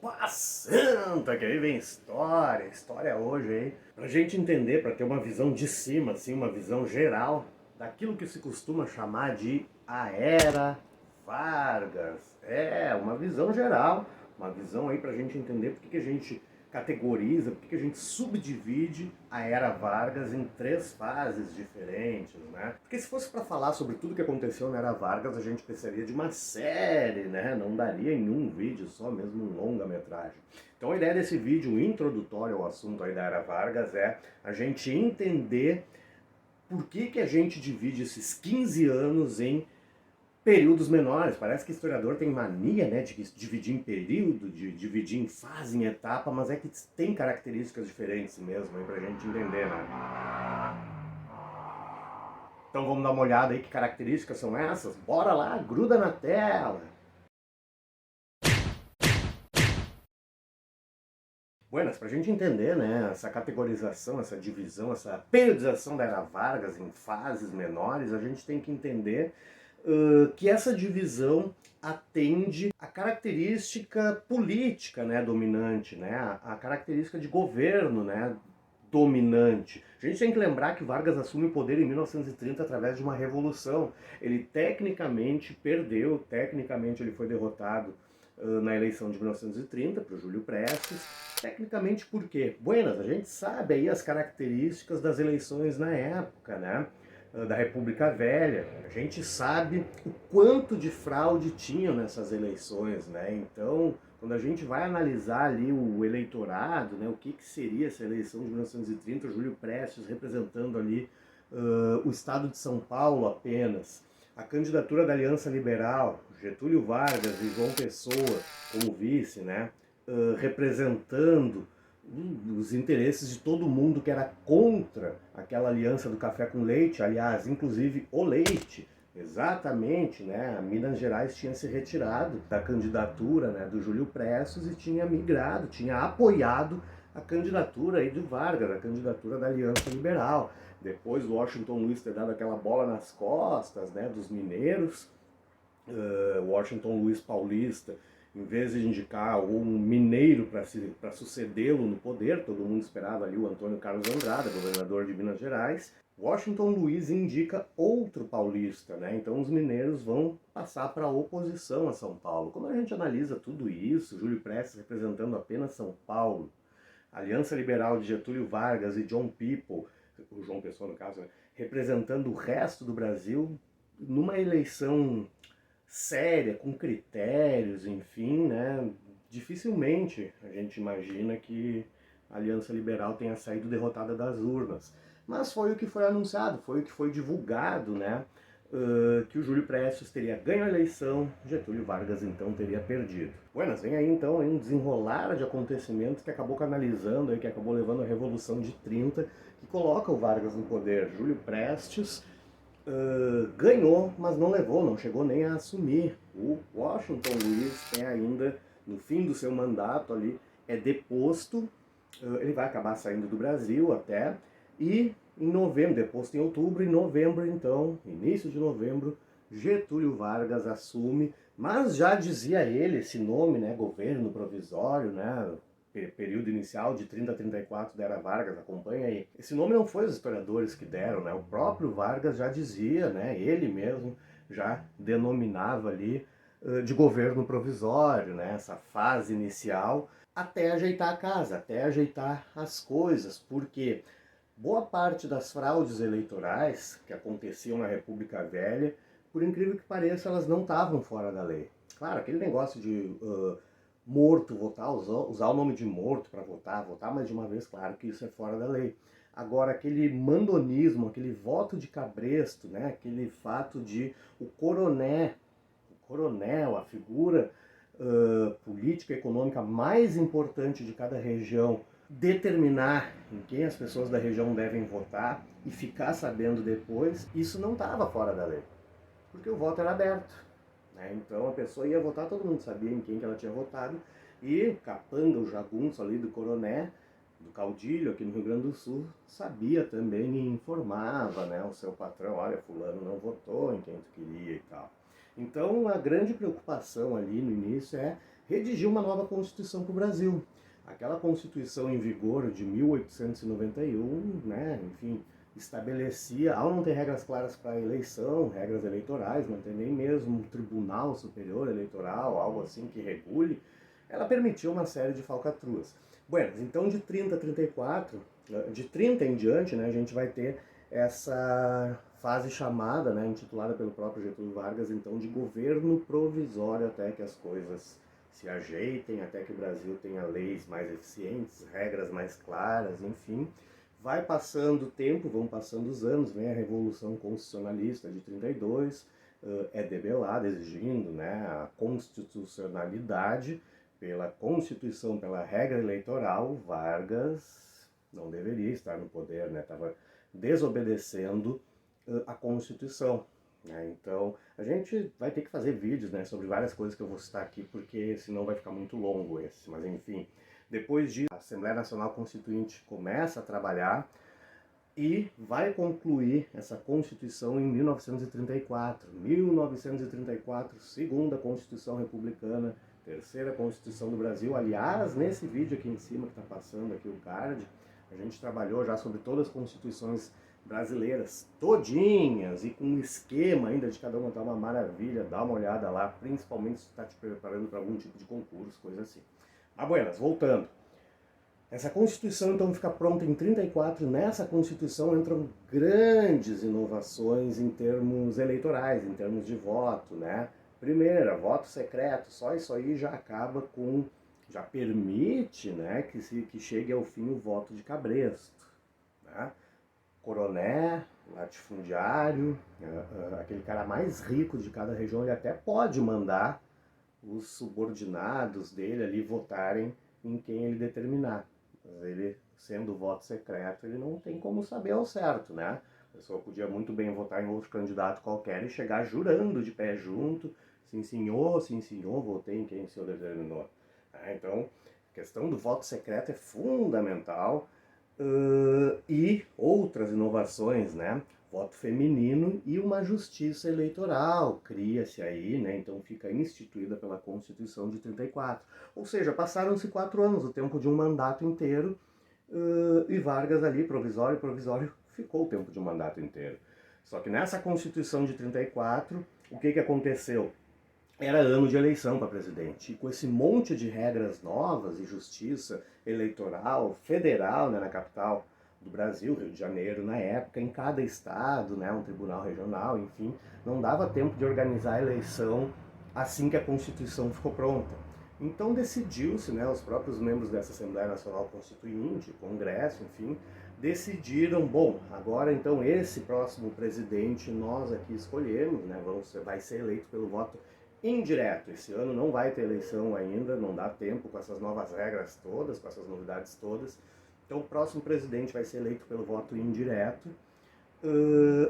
Opa, santa, que aí vem história hoje aí, pra gente entender, pra ter uma visão de cima, assim, uma visão geral daquilo que se costuma chamar de a Era Vargas. É, uma visão geral, uma visão aí pra gente entender porque que a gente categoriza, porque que a gente subdivide a Era Vargas em três fases diferentes, né? Porque se fosse para falar sobre tudo que aconteceu na Era Vargas, a gente precisaria de uma série, né? Não daria em um vídeo só, mesmo um longa-metragem. Então a ideia desse vídeo introdutório ao assunto aí da Era Vargas é a gente entender por que que a gente divide esses 15 anos em períodos menores. Parece que historiador tem mania, né, de dividir em período, de dividir em fase, em etapa, mas é que tem características diferentes mesmo aí pra gente entender, né? Então vamos dar uma olhada aí que características são essas? Bora lá, gruda na tela! Buenas, para a gente entender, né, essa categorização, essa divisão, essa periodização da Era Vargas em fases menores, a gente tem que entender que essa divisão atende à característica política, né, dominante, né, a característica de governo, né, dominante. A gente tem que lembrar que Vargas assume o poder em 1930 através de uma revolução. Ele tecnicamente perdeu, tecnicamente ele foi derrotado na eleição de 1930 para o Júlio Prestes. Tecnicamente por quê? Buenas, a gente sabe aí as características das eleições na época, né? Da República Velha. A gente sabe o quanto de fraude tinham nessas eleições, né? Então, quando a gente vai analisar ali o eleitorado, né, o que seria essa eleição de 1930, o Júlio Prestes representando ali o estado de São Paulo apenas, a candidatura da Aliança Liberal, Getúlio Vargas e João Pessoa como vice, né, representando os interesses de todo mundo que era contra aquela aliança do café com leite, aliás, inclusive o leite, exatamente, né? Minas Gerais tinha se retirado da candidatura, né, do Júlio Prestes e tinha migrado, tinha apoiado a candidatura aí de Vargas, a candidatura da Aliança Liberal. Depois do Washington Luiz ter dado aquela bola nas costas, né, dos mineiros, Washington Luiz Paulista, em vez de indicar um mineiro para sucedê-lo no poder, todo mundo esperava ali o Antônio Carlos Andrada, governador de Minas Gerais, Washington Luiz indica outro paulista, né? Então os mineiros vão passar para a oposição a São Paulo. Quando a gente analisa tudo isso, Júlio Prestes representando apenas São Paulo, Aliança Liberal de Getúlio Vargas e John People, o João Pessoa no caso, né? Representando o resto do Brasil, numa eleição séria, com critérios, enfim, né? Dificilmente a gente imagina que a Aliança Liberal tenha saído derrotada das urnas. Mas foi o que foi anunciado, foi o que foi divulgado, né? Que o Júlio Prestes teria ganho a eleição, Getúlio Vargas então teria perdido. Buenas, vem aí então um desenrolar de acontecimentos que acabou canalizando, que acabou levando à Revolução de 30, que coloca o Vargas no poder. Júlio Prestes ganhou, mas não levou, não chegou nem a assumir. O Washington Luiz tem ainda, no fim do seu mandato ali, é deposto, ele vai acabar saindo do Brasil até, e em novembro, deposto em outubro, em novembro então, início de novembro, Getúlio Vargas assume, mas já dizia ele esse nome, né, governo provisório, né, período inicial de 30 a 34 da Era Vargas, acompanha aí. Esse nome não foi os historiadores que deram, né? O próprio Vargas já dizia, né? Ele mesmo já denominava ali de governo provisório, né? Essa fase inicial, até ajeitar a casa, até ajeitar as coisas, porque boa parte das fraudes eleitorais que aconteciam na República Velha, por incrível que pareça, elas não estavam fora da lei. Claro, aquele negócio de morto votar, usar o nome de morto para votar mais de uma vez, claro que isso é fora da lei. Agora, aquele mandonismo, aquele voto de cabresto, né, aquele fato de o coronel, a figura política e econômica mais importante de cada região, determinar em quem as pessoas da região devem votar e ficar sabendo depois, isso não estava fora da lei, porque o voto era aberto. Né? Então a pessoa ia votar, todo mundo sabia em quem que ela tinha votado, e o capanga, o jagunço ali do coroné, do caudilho aqui no Rio Grande do Sul, sabia também e informava, né, o seu patrão, olha, fulano não votou em quem tu queria e tal. Então a grande preocupação ali no início é redigiu uma nova Constituição para o Brasil. Aquela Constituição em vigor de 1891, né, enfim, estabelecia, ao não ter regras claras para a eleição, regras eleitorais, não tem nem mesmo um Tribunal Superior Eleitoral, algo assim que regule, ela permitiu uma série de falcatruas. Bueno, então de 30 a 34, de 30 em diante, né, a gente vai ter essa fase chamada, né, intitulada pelo próprio Getúlio Vargas, então, de governo provisório, até que as coisas se ajeitem, até que o Brasil tenha leis mais eficientes, regras mais claras, enfim. Vai passando o tempo, vão passando os anos, vem a Revolução Constitucionalista de 32, é debelada, exigindo, né, a constitucionalidade pela Constituição, pela regra eleitoral. Vargas não deveria estar no poder, né, estava desobedecendo a Constituição. Então, a gente vai ter que fazer vídeos, né, sobre várias coisas que eu vou citar aqui, porque senão vai ficar muito longo esse. Mas enfim, depois disso, a Assembleia Nacional Constituinte começa a trabalhar e vai concluir essa Constituição em 1934. 1934, segunda Constituição Republicana, terceira Constituição do Brasil. Aliás, nesse vídeo aqui em cima que está passando aqui o card, a gente trabalhou já sobre todas as constituições brasileiras, todinhas, e com um esquema ainda de cada uma, tá uma maravilha, dá uma olhada lá, principalmente se está te preparando para algum tipo de concurso, coisa assim. Mas, buenas, voltando. Essa Constituição, então, fica pronta em 34, nessa Constituição entram grandes inovações em termos eleitorais, em termos de voto, né? Primeira, voto secreto, só isso aí já acaba com, já permite, né, que chegue ao fim o voto de cabresto, né? Coroné, latifundiário, aquele cara mais rico de cada região, ele até pode mandar os subordinados dele ali votarem em quem ele determinar. Mas ele, sendo voto secreto, ele não tem como saber ao certo, né? A pessoa podia muito bem votar em outro candidato qualquer e chegar jurando de pé junto, sim senhor, votei em quem o senhor determinou. Então, a questão do voto secreto é fundamental. E outras inovações, né? Voto feminino e uma justiça eleitoral cria-se aí, né? Então fica instituída pela Constituição de 34. Ou seja, passaram-se 4 anos, o tempo de um mandato inteiro, e Vargas ali, provisório, ficou o tempo de um mandato inteiro. Só que nessa Constituição de 34, o que aconteceu? Era ano de eleição para presidente. E com esse monte de regras novas e justiça eleitoral federal, né, na capital do Brasil, Rio de Janeiro, na época, em cada estado, né, um tribunal regional, enfim, não dava tempo de organizar a eleição assim que a Constituição ficou pronta. Então decidiu-se, né, os próprios membros dessa Assembleia Nacional Constituinte, Congresso, enfim, decidiram, bom, agora então esse próximo presidente nós aqui escolhemos, né, vai ser eleito pelo voto indireto. Esse ano não vai ter eleição ainda, não dá tempo com essas novas regras todas, com essas novidades todas. Então o próximo presidente vai ser eleito pelo voto indireto.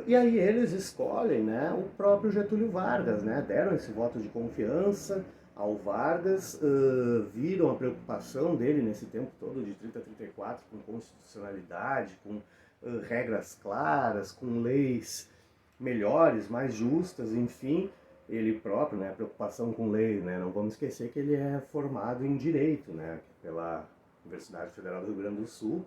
E aí eles escolhem, né, o próprio Getúlio Vargas, né, deram esse voto de confiança ao Vargas, viram a preocupação dele nesse tempo todo, de 30 a 34, com constitucionalidade, com regras claras, com leis melhores, mais justas, enfim, ele próprio, né, a preocupação com leis, né, não vamos esquecer que ele é formado em Direito, né, pela Universidade Federal do Rio Grande do Sul,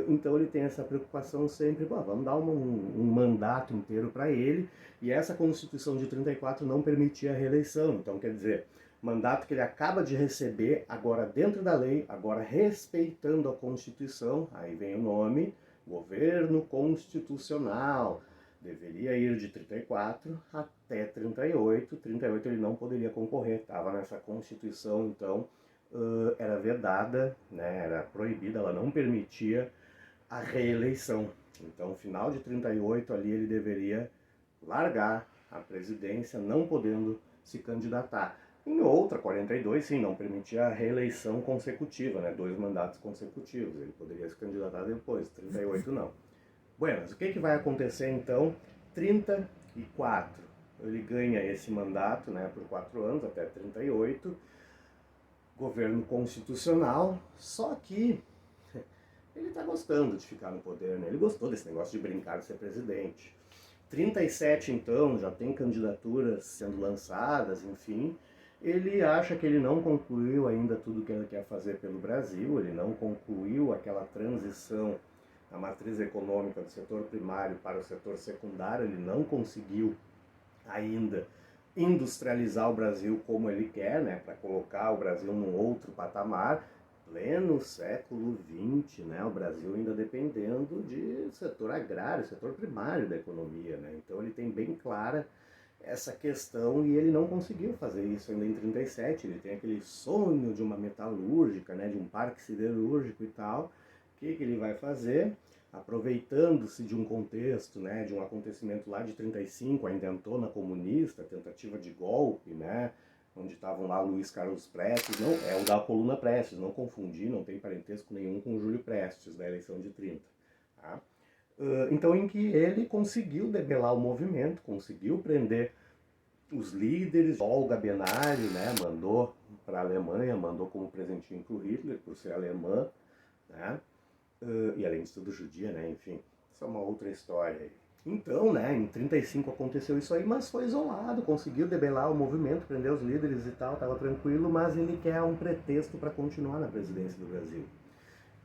então ele tem essa preocupação sempre, vamos dar um mandato inteiro para ele, e essa Constituição de 34 não permitia a reeleição, então quer dizer, mandato que ele acaba de receber, agora dentro da lei, agora respeitando a Constituição, aí vem o nome, Governo Constitucional, deveria ir de 34 até 38, 38 ele não poderia concorrer, estava nessa Constituição, então era vedada, né, era proibida, ela não permitia a reeleição. Então, final de 38 ali ele deveria largar a presidência, não podendo se candidatar. Em outra, 42, sim, não permitia a reeleição consecutiva, né, 2 mandatos consecutivos, ele poderia se candidatar depois, 38 não. Buenas, o que vai acontecer então? 34, ele ganha esse mandato, né, por 4 anos, até 38, governo constitucional, só que ele está gostando de ficar no poder, né? Ele gostou desse negócio de brincar de ser presidente. 37, então, já tem candidaturas sendo lançadas, enfim, Ele acha que ele não concluiu ainda tudo que ele quer fazer pelo Brasil, ele não concluiu aquela transição da matriz econômica do setor primário para o setor secundário, ele não conseguiu ainda industrializar o Brasil como ele quer, né, para colocar o Brasil num outro patamar, pleno século XX, né, o Brasil ainda dependendo de setor agrário, setor primário da economia, né, então ele tem bem clara essa questão e ele não conseguiu fazer isso ainda em 37, ele tem aquele sonho de uma metalúrgica, né, de um parque siderúrgico e tal. O que ele vai fazer? Aproveitando-se de um contexto, né, de um acontecimento lá de 35, a intentona comunista, tentativa de golpe, né, onde estavam lá Luiz Carlos Prestes, não, é o da coluna Prestes, não confundir, não tem parentesco nenhum com o Júlio Prestes, da eleição de 30. Tá? Então, em que ele conseguiu debelar o movimento, conseguiu prender os líderes, Olga Benário, né, mandou para a Alemanha, mandou como presentinho para o Hitler, por ser alemã, né, e além de tudo judia, né, enfim, isso é uma outra história. Então, né, em 35 aconteceu isso aí, mas foi isolado, conseguiu debelar o movimento, prender os líderes e tal, estava tranquilo, mas ele quer um pretexto para continuar na presidência do Brasil.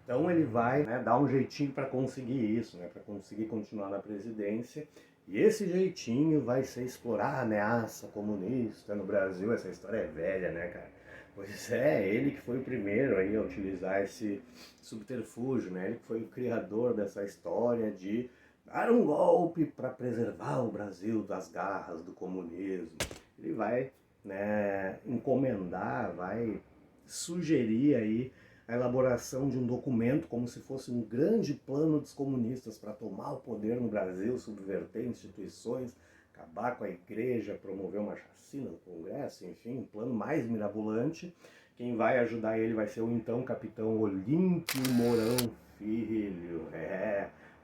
Então ele vai, né, dar um jeitinho para conseguir isso, né, para conseguir continuar na presidência. E esse jeitinho vai ser explorar a ameaça comunista no Brasil. Essa história é velha, né, cara? Pois é, ele que foi o primeiro aí a utilizar esse subterfúgio, né? Ele que foi o criador dessa história de dar um golpe para preservar o Brasil das garras do comunismo. Ele vai, né, encomendar, vai sugerir aí a elaboração de um documento como se fosse um grande plano dos comunistas para tomar o poder no Brasil, subverter instituições, acabar com a igreja, promover uma chacina no Congresso, enfim, um plano mais mirabolante. Quem vai ajudar ele vai ser o então capitão Olímpio Mourão Filho.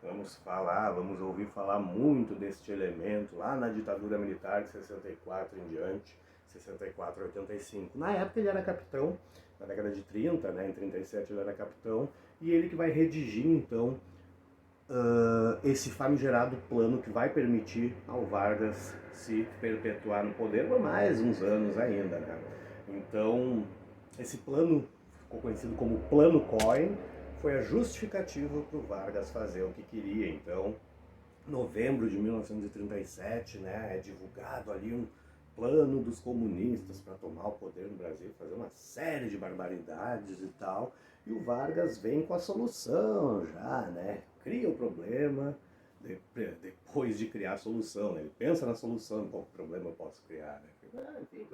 Vamos ouvir falar muito deste elemento lá na ditadura militar de 64 em diante, 64 a 85. Na época ele era capitão, na década de 30, né, em 37 ele era capitão, e ele que vai redigir então esse famigerado plano que vai permitir ao Vargas se perpetuar no poder por mais uns anos ainda, né? Então, esse plano ficou conhecido como Plano Cohen, foi a justificativa para o Vargas fazer o que queria. Então, novembro de 1937, né, é divulgado ali um plano dos comunistas para tomar o poder no Brasil, fazer uma série de barbaridades e tal, e o Vargas vem com a solução já, né, cria o problema, depois de criar a solução, né, ele pensa na solução, qual problema eu posso criar, né, enfim,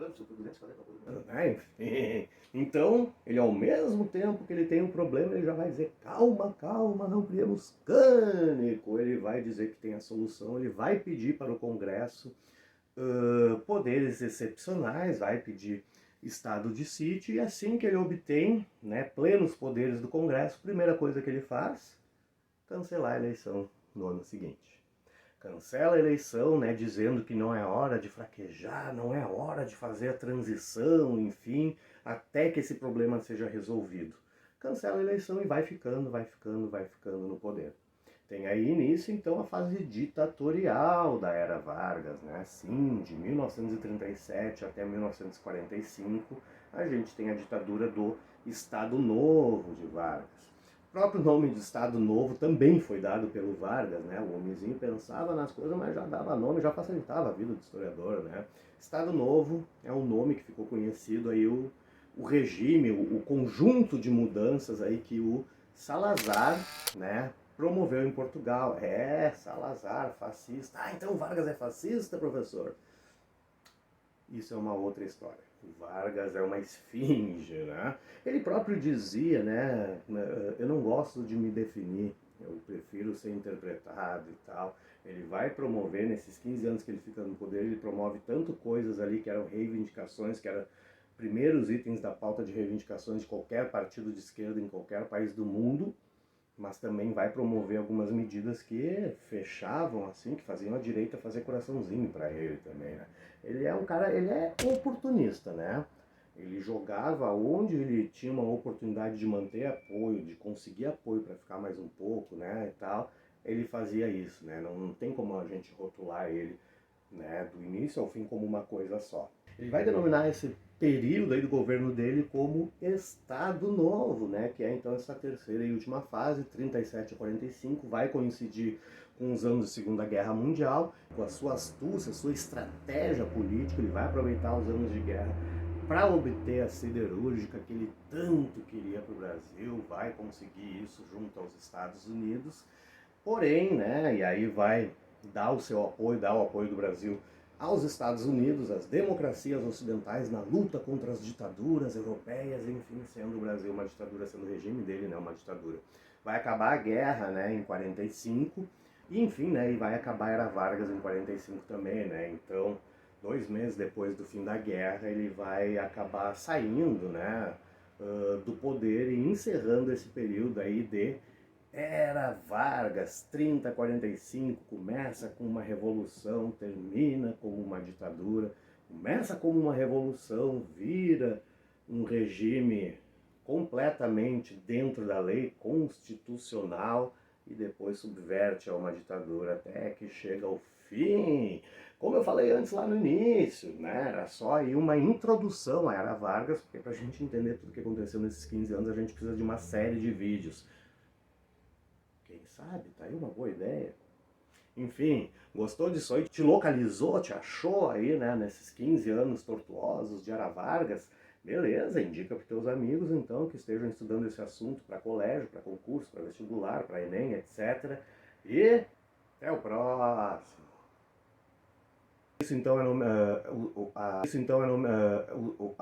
então, ele ao mesmo tempo que ele tem um problema, ele já vai dizer, calma, calma, não criamos cânico. Ele vai dizer que tem a solução, ele vai pedir para o Congresso poderes excepcionais, vai pedir estado de sítio, e assim que ele obtém, né, plenos poderes do Congresso, a primeira coisa que ele faz, cancelar a eleição no ano seguinte. Cancela a eleição, né, dizendo que não é hora de fraquejar, não é hora de fazer a transição, enfim, até que esse problema seja resolvido. Cancela a eleição e vai ficando no poder. Tem aí início, então, a fase ditatorial da era Vargas, né? Sim, de 1937 até 1945, a gente tem a ditadura do Estado Novo de Vargas. O próprio nome de Estado Novo também foi dado pelo Vargas, né? O homenzinho pensava nas coisas, mas já dava nome, já facilitava a vida do historiador, né? Estado Novo é um nome que ficou conhecido aí o regime, o conjunto de mudanças aí que o Salazar, né, promoveu em Portugal. Salazar, fascista. Ah, então Vargas é fascista, professor? Isso é uma outra história. O Vargas é uma esfinge, né? Ele próprio dizia, né? Eu não gosto de me definir, eu prefiro ser interpretado e tal. Ele vai promover, nesses 15 anos que ele fica no poder, ele promove tanto coisas ali que eram reivindicações, que eram primeiros itens da pauta de reivindicações de qualquer partido de esquerda em qualquer país do mundo, mas também vai promover algumas medidas que fechavam, assim, que faziam a direita fazer coraçãozinho para ele também, né? Ele é um cara, ele é oportunista, né? Ele jogava onde ele tinha uma oportunidade de manter apoio, de conseguir apoio para ficar mais um pouco, né, e tal, ele fazia isso, né? Não tem como a gente rotular ele, né, do início ao fim como uma coisa só. Ele vai denominar esse período aí do governo dele como Estado Novo, né? Que é então essa terceira e última fase, 37 a 45, vai coincidir com os anos da Segunda Guerra Mundial, com a sua astúcia, a sua estratégia política, ele vai aproveitar os anos de guerra para obter a siderúrgica que ele tanto queria para o Brasil, vai conseguir isso junto aos Estados Unidos, porém, né, e aí vai dar o seu apoio, dar o apoio do Brasil aos Estados Unidos, às democracias ocidentais na luta contra as ditaduras europeias, enfim, sendo o Brasil uma ditadura, sendo o regime dele, né, uma ditadura. Vai acabar a guerra, né, em 45, e enfim, né, e vai acabar a Era Vargas em 45 também, né, então 2 meses depois do fim da guerra ele vai acabar saindo, né, do poder e encerrando esse período aí de Era Vargas, 30 a 45, começa com uma revolução, termina como uma ditadura, começa como uma revolução, vira um regime completamente dentro da lei constitucional e depois subverte a uma ditadura até que chega ao fim. Como eu falei antes lá no início, né, era só aí uma introdução à Era Vargas, porque para a gente entender tudo o que aconteceu nesses 15 anos a gente precisa de uma série de vídeos. Quem sabe? Tá aí uma boa ideia. Enfim, gostou disso aí? Te localizou, te achou aí, né, nesses 15 anos tortuosos de Era Vargas? Beleza, indica para teus amigos, então, que estejam estudando esse assunto para colégio, para concurso, para vestibular, para Enem, etc. E até o próximo. Isso então é no, isso então é no,